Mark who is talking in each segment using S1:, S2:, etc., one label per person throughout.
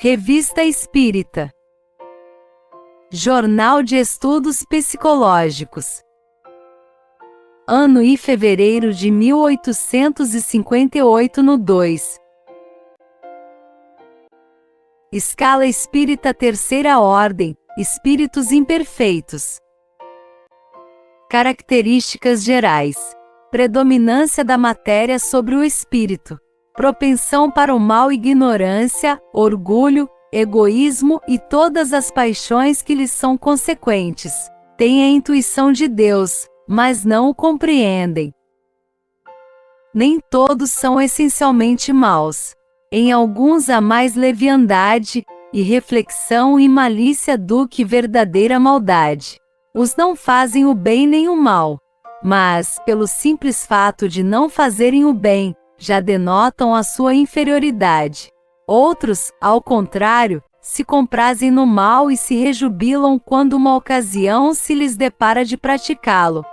S1: Revista Espírita. Jornal de Estudos Psicológicos. Ano e fevereiro de 1858 no 2. Escala Espírita Terceira Ordem, Espíritos Imperfeitos. Características gerais. Predominância da matéria sobre o espírito. Propensão para o mal, ignorância, orgulho, egoísmo e todas as paixões que lhes são consequentes. Têm a intuição de Deus, mas não o compreendem. Nem todos são essencialmente maus. Em alguns há mais leviandade, irreflexão e malícia do que verdadeira maldade. Os não fazem o bem nem o mal, mas, pelo simples fato de não fazerem o bem, já denotam a sua inferioridade. Outros, ao contrário, se comprazem no mal e se rejubilam quando uma ocasião se lhes depara de praticá-lo.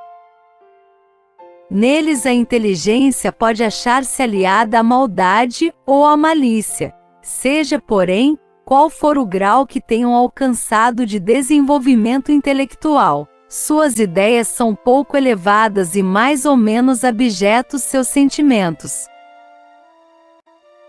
S1: Neles a inteligência pode achar-se aliada à maldade ou à malícia, seja, porém, qual for o grau que tenham alcançado de desenvolvimento intelectual. Suas ideias são pouco elevadas e mais ou menos abjetos seus sentimentos.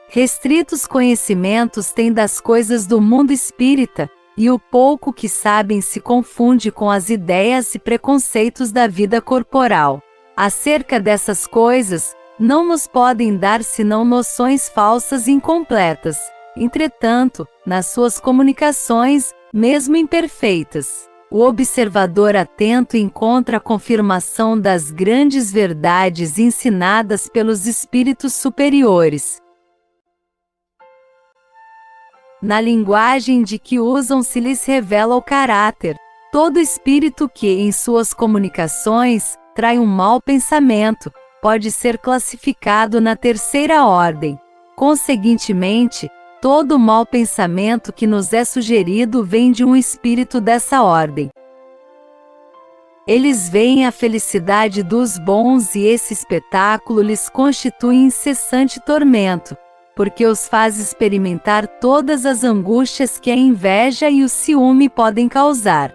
S1: Restritos conhecimentos têm das coisas do mundo espírita, e o pouco que sabem se confunde com as ideias e preconceitos da vida corporal. Acerca dessas coisas, não nos podem dar senão noções falsas e incompletas. Entretanto, nas suas comunicações, mesmo imperfeitas, o observador atento encontra a confirmação das grandes verdades ensinadas pelos espíritos superiores. Na linguagem de que usam se lhes revela o caráter. Todo espírito que, em suas comunicações, trai um mau pensamento, pode ser classificado na terceira ordem. Conseguintemente, todo mau pensamento que nos é sugerido vem de um espírito dessa ordem. Eles veem a felicidade dos bons e esse espetáculo lhes constitui incessante tormento, porque os faz experimentar todas as angústias que a inveja e o ciúme podem causar.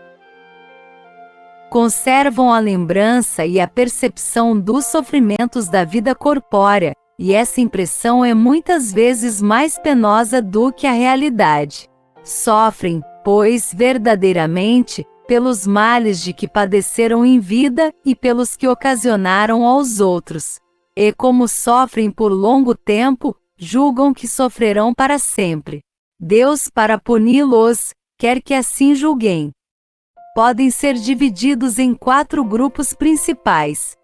S1: Conservam a lembrança e a percepção dos sofrimentos da vida corpórea, e essa impressão é muitas vezes mais penosa do que a realidade. Sofrem, pois, verdadeiramente, pelos males de que padeceram em vida e pelos que ocasionaram aos outros. E como sofrem por longo tempo, julgam que sofrerão para sempre. Deus, para puni-los, quer que assim julguem. Podem ser divididos em 4 grupos principais.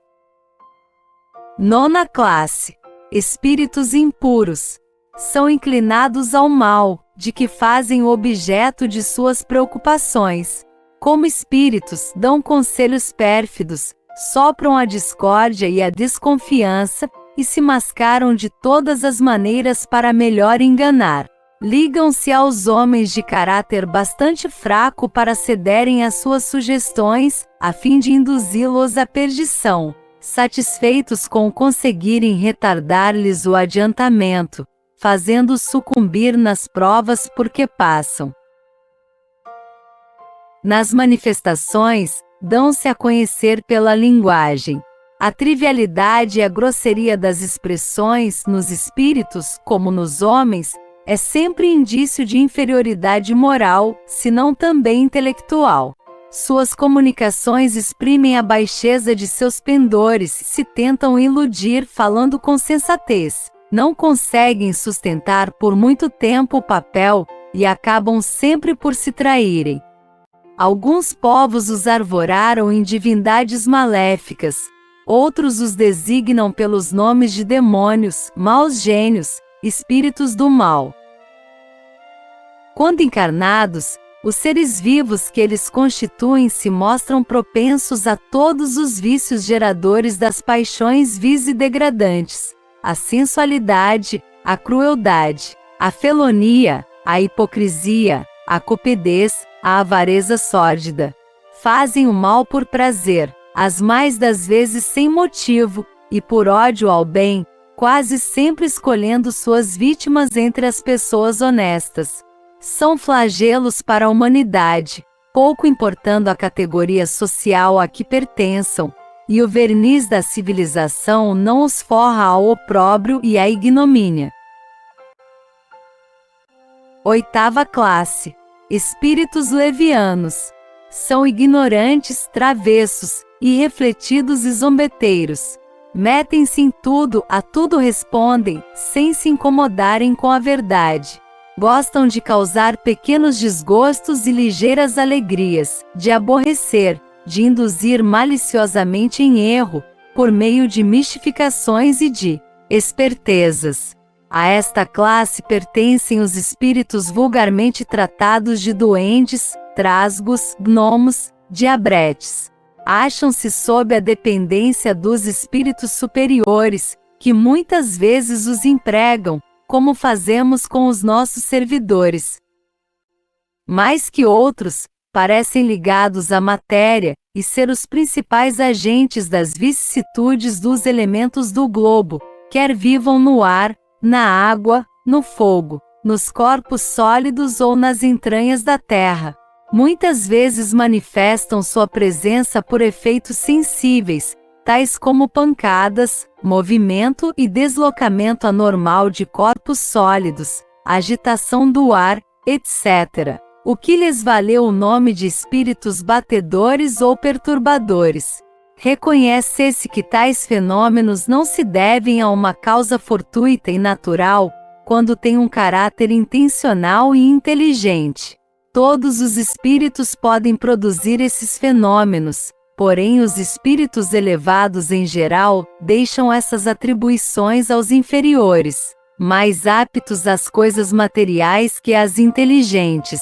S1: Nona classe. Espíritos impuros. São inclinados ao mal, de que fazem o objeto de suas preocupações. Como espíritos, dão conselhos pérfidos, sopram a discórdia e a desconfiança, e se mascaram de todas as maneiras para melhor enganar. Ligam-se aos homens de caráter bastante fraco para cederem às suas sugestões, a fim de induzi-los à perdição, satisfeitos com conseguirem retardar-lhes o adiantamento, fazendo-os sucumbir nas provas por que passam. Nas manifestações, dão-se a conhecer pela linguagem. A trivialidade e a grosseria das expressões, nos espíritos, como nos homens, é sempre indício de inferioridade moral, se não também intelectual. Suas comunicações exprimem a baixeza de seus pendores, se tentam iludir falando com sensatez. Não conseguem sustentar por muito tempo o papel, e acabam sempre por se traírem. Alguns povos os arvoraram em divindades maléficas, outros os designam pelos nomes de demônios, maus gênios, espíritos do mal. Quando encarnados, os seres vivos que eles constituem se mostram propensos a todos os vícios geradores das paixões vis e degradantes, a sensualidade, a crueldade, a felonia, a hipocrisia, a cupidez, a avareza sórdida. Fazem o mal por prazer, as mais das vezes sem motivo, e por ódio ao bem, quase sempre escolhendo suas vítimas entre as pessoas honestas. São flagelos para a humanidade, pouco importando a categoria social a que pertençam, e o verniz da civilização não os forra ao opróbrio e à ignomínia. Oitava classe: espíritos levianos. São ignorantes, travessos, irrefletidos e zombeteiros. Metem-se em tudo, a tudo respondem, sem se incomodarem com a verdade. Gostam de causar pequenos desgostos e ligeiras alegrias, de aborrecer, de induzir maliciosamente em erro, por meio de mistificações e de espertezas. A esta classe pertencem os espíritos vulgarmente tratados de duendes, trasgos, gnomos, diabretes. Acham-se sob a dependência dos espíritos superiores, que muitas vezes os empregam, como fazemos com os nossos servidores. Mais que outros, parecem ligados à matéria, e ser os principais agentes das vicissitudes dos elementos do globo, quer vivam no ar, na água, no fogo, nos corpos sólidos ou nas entranhas da terra. Muitas vezes manifestam sua presença por efeitos sensíveis, tais como pancadas, movimento e deslocamento anormal de corpos sólidos, agitação do ar, etc., o que lhes valeu o nome de espíritos batedores ou perturbadores. Reconhece-se que tais fenômenos não se devem a uma causa fortuita e natural, quando têm um caráter intencional e inteligente. Todos os espíritos podem produzir esses fenômenos, porém os espíritos elevados em geral deixam essas atribuições aos inferiores, mais aptos às coisas materiais que às inteligentes.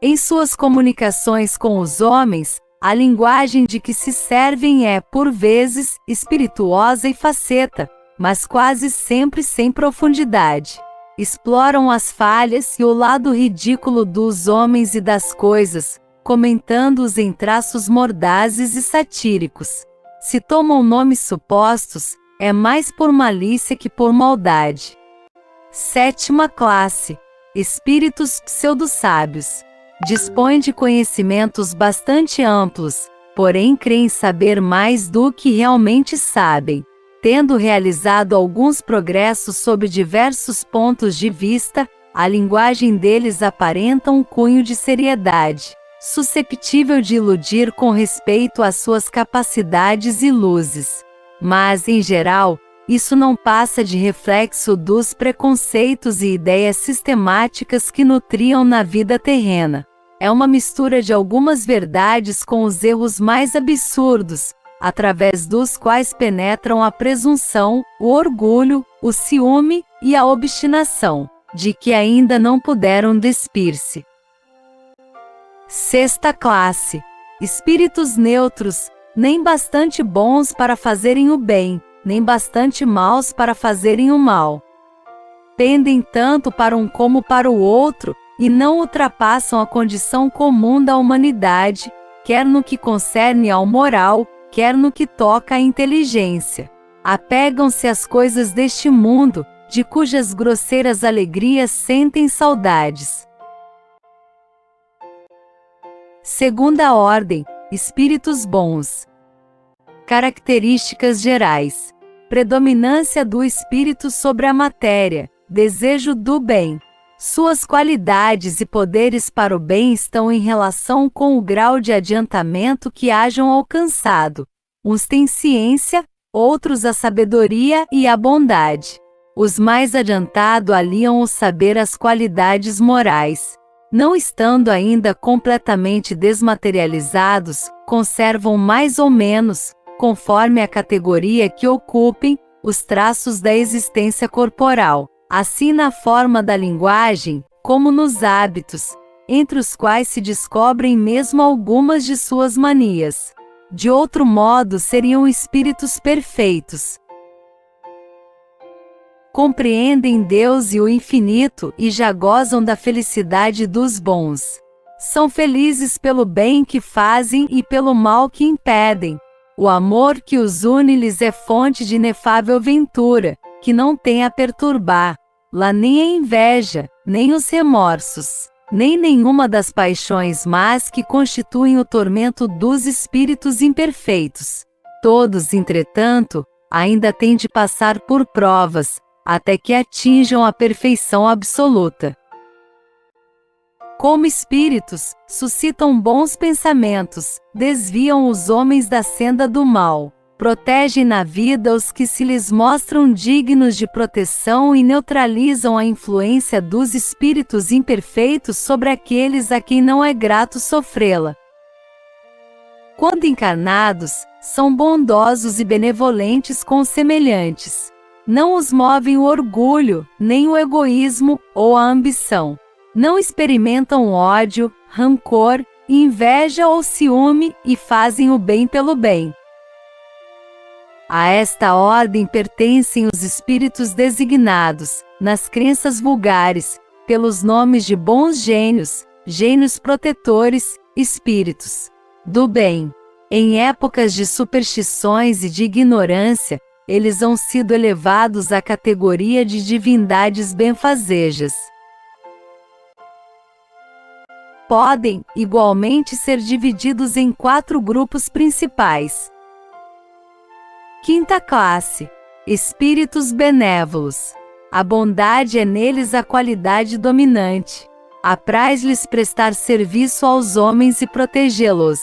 S1: Em suas comunicações com os homens, a linguagem de que se servem é, por vezes, espirituosa e faceta, mas quase sempre sem profundidade. Exploram as falhas e o lado ridículo dos homens e das coisas, comentando-os em traços mordazes e satíricos. Se tomam nomes supostos, é mais por malícia que por maldade. Sétima classe: espíritos pseudo-sábios. Dispõem de conhecimentos bastante amplos, porém creem saber mais do que realmente sabem. Tendo realizado alguns progressos sob diversos pontos de vista, a linguagem deles aparenta um cunho de seriedade, susceptível de iludir com respeito às suas capacidades e luzes. Mas, em geral, isso não passa de reflexo dos preconceitos e ideias sistemáticas que nutriam na vida terrena. É uma mistura de algumas verdades com os erros mais absurdos, através dos quais penetram a presunção, o orgulho, o ciúme e a obstinação, de que ainda não puderam despir-se. Sexta classe: espíritos neutros, nem bastante bons para fazerem o bem, nem bastante maus para fazerem o mal. Pendem tanto para um como para o outro, e não ultrapassam a condição comum da humanidade, quer no que concerne ao moral, quer no que toca à inteligência. Apegam-se às coisas deste mundo, de cujas grosseiras alegrias sentem saudades. Segunda ordem: espíritos bons. Características gerais: predominância do espírito sobre a matéria, desejo do bem. Suas qualidades e poderes para o bem estão em relação com o grau de adiantamento que hajam alcançado. Uns têm ciência, outros a sabedoria e a bondade. Os mais adiantados aliam o saber às qualidades morais. Não estando ainda completamente desmaterializados, conservam mais ou menos, conforme a categoria que ocupem, os traços da existência corporal. Assim na forma da linguagem, como nos hábitos, entre os quais se descobrem mesmo algumas de suas manias. De outro modo seriam espíritos perfeitos. Compreendem Deus e o infinito e já gozam da felicidade dos bons. São felizes pelo bem que fazem e pelo mal que impedem. O amor que os une lhes é fonte de inefável ventura, que não tem a perturbar. lá nem a inveja, nem os remorsos, nem nenhuma das paixões más que constituem o tormento dos espíritos imperfeitos. Todos, entretanto, ainda têm de passar por provas, até que atinjam a perfeição absoluta. Como espíritos, suscitam bons pensamentos, desviam os homens da senda do mal, protegem na vida os que se lhes mostram dignos de proteção e neutralizam a influência dos espíritos imperfeitos sobre aqueles a quem não é grato sofrê-la. Quando encarnados, são bondosos e benevolentes com os semelhantes. Não os movem o orgulho, nem o egoísmo ou a ambição. Não experimentam ódio, rancor, inveja ou ciúme e fazem o bem pelo bem. A esta ordem pertencem os espíritos designados, nas crenças vulgares, pelos nomes de bons gênios, gênios protetores, espíritos do bem. Em épocas de superstições e de ignorância, eles han sido elevados à categoria de divindades benfazejas. Podem, igualmente, ser divididos em 4 grupos principais. Quinta classe: espíritos benévolos. A bondade é neles a qualidade dominante. Apraz-lhes prestar serviço aos homens e protegê-los.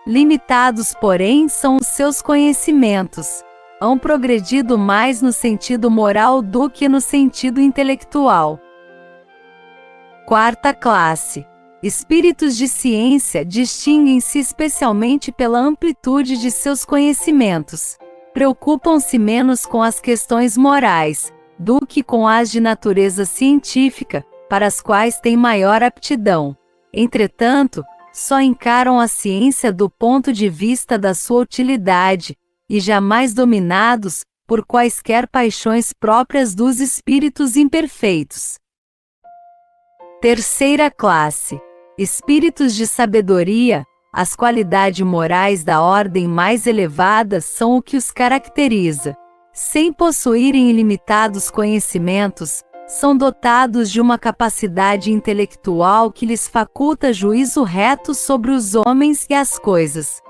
S1: Limitados, porém, são os seus conhecimentos. Hão progredido mais no sentido moral do que no sentido intelectual. Quarta classe: espíritos de ciência distinguem-se especialmente pela amplitude de seus conhecimentos. Preocupam-se menos com as questões morais, do que com as de natureza científica, para as quais têm maior aptidão. Entretanto, só encaram a ciência do ponto de vista da sua utilidade, e jamais dominados por quaisquer paixões próprias dos espíritos imperfeitos. Terceira classe: espíritos de sabedoria. As qualidades morais da ordem mais elevada são o que os caracteriza. Sem possuírem ilimitados conhecimentos, são dotados de uma capacidade intelectual que lhes faculta juízo reto sobre os homens e as coisas.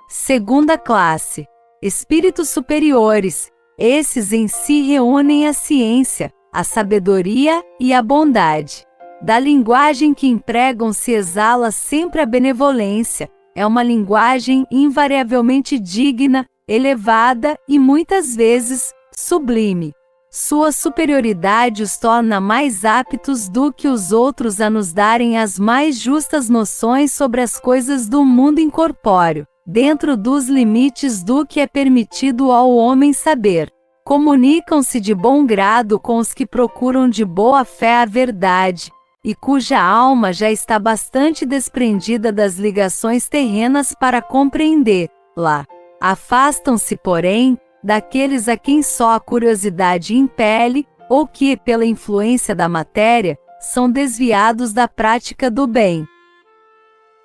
S1: Segunda classe: espíritos superiores. Esses em si reúnem a ciência, a sabedoria e a bondade. Da linguagem que empregam se exala sempre a benevolência. É uma linguagem invariavelmente digna, elevada e muitas vezes sublime. Sua superioridade os torna mais aptos do que os outros a nos darem as mais justas noções sobre as coisas do mundo incorpóreo, dentro dos limites do que é permitido ao homem saber. Comunicam-se de bom grado com os que procuram de boa fé a verdade, e cuja alma já está bastante desprendida das ligações terrenas para compreendê-la. Afastam-se, porém, daqueles a quem só a curiosidade impele, ou que, pela influência da matéria, são desviados da prática do bem.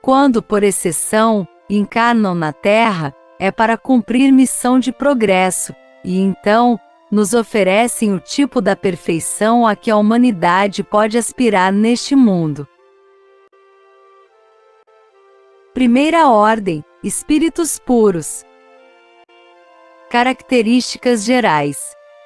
S1: Quando, por exceção, encarnam na Terra, é para cumprir missão de progresso, e então, nos oferecem o tipo da perfeição a que a humanidade pode aspirar neste mundo. Primeira ordem: espíritos puros. Características gerais: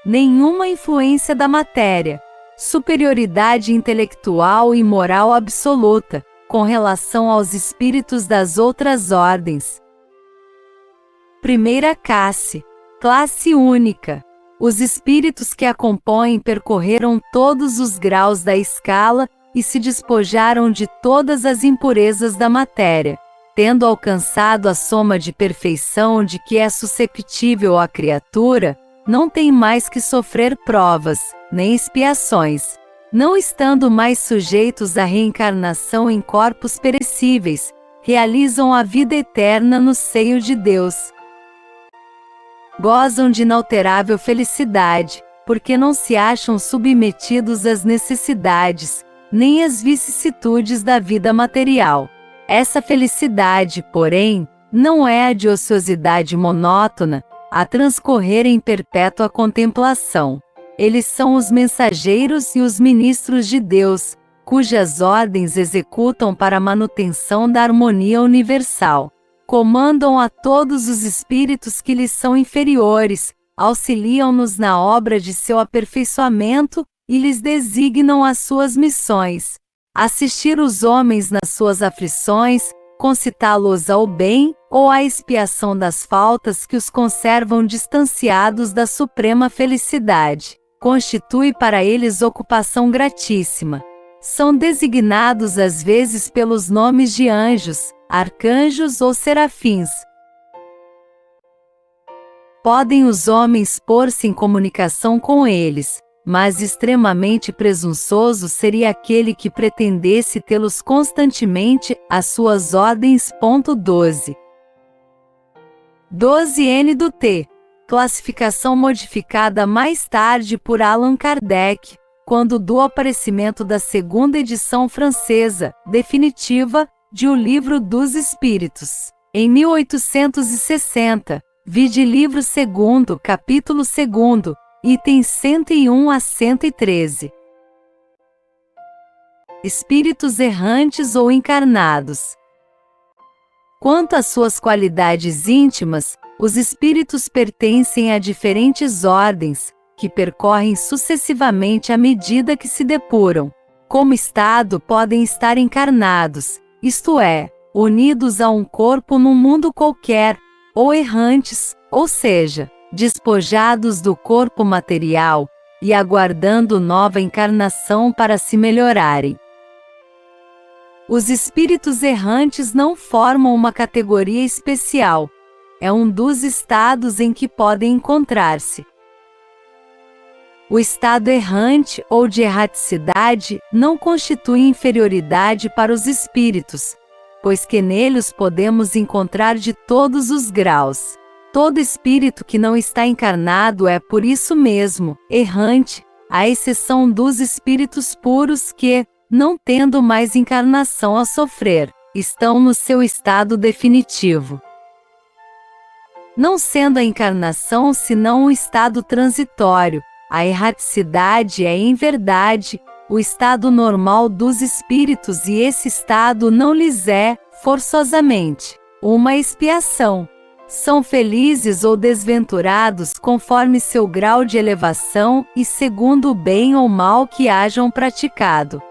S1: nenhuma influência da matéria, superioridade intelectual e moral absoluta, com relação aos espíritos das outras ordens. Primeira classe: classe única. Os espíritos que a compõem percorreram todos os graus da escala e se despojaram de todas as impurezas da matéria, tendo alcançado a soma de perfeição de que é susceptível a criatura, não tem mais que sofrer provas, nem expiações, não estando mais sujeitos à reencarnação em corpos perecíveis, realizam a vida eterna no seio de Deus. Gozam de inalterável felicidade, porque não se acham submetidos às necessidades, nem às vicissitudes da vida material. Essa felicidade, porém, não é a de ociosidade monótona, a transcorrer em perpétua contemplação. Eles são os mensageiros e os ministros de Deus, cujas ordens executam para a manutenção da harmonia universal. Comandam a todos os espíritos que lhes são inferiores, auxiliam-nos na obra de seu aperfeiçoamento e lhes designam as suas missões. Assistir os homens nas suas aflições, concitá-los ao bem ou à expiação das faltas que os conservam distanciados da suprema felicidade, constitui para eles ocupação gratíssima. São designados às vezes pelos nomes de anjos, arcanjos ou serafins. Podem os homens pôr-se em comunicação com eles, mas extremamente presunçoso seria aquele que pretendesse tê-los constantemente às suas ordens. 12. 12N do T. Classificação modificada mais tarde por Allan Kardec, quando do aparecimento da segunda edição francesa, definitiva, de O Livro dos Espíritos, em 1860, vide livro 2º, capítulo 2º, itens 101 a 113. Espíritos errantes ou encarnados. Quanto às suas qualidades íntimas, os espíritos pertencem a diferentes ordens, que percorrem sucessivamente à medida que se depuram. Como estado podem estar encarnados, isto é, unidos a um corpo num mundo qualquer, ou errantes, ou seja, despojados do corpo material, e aguardando nova encarnação para se melhorarem. Os espíritos errantes não formam uma categoria especial, é um dos estados em que podem encontrar-se. O estado errante ou de erraticidade não constitui inferioridade para os espíritos, pois que nele os podemos encontrar de todos os graus. Todo espírito que não está encarnado é por isso mesmo errante, à exceção dos espíritos puros que, não tendo mais encarnação a sofrer, estão no seu estado definitivo. Não sendo a encarnação senão um estado transitório, a erraticidade é, em verdade, o estado normal dos espíritos e esse estado não lhes é, forçosamente, uma expiação. São felizes ou desventurados conforme seu grau de elevação e segundo o bem ou mal que hajam praticado.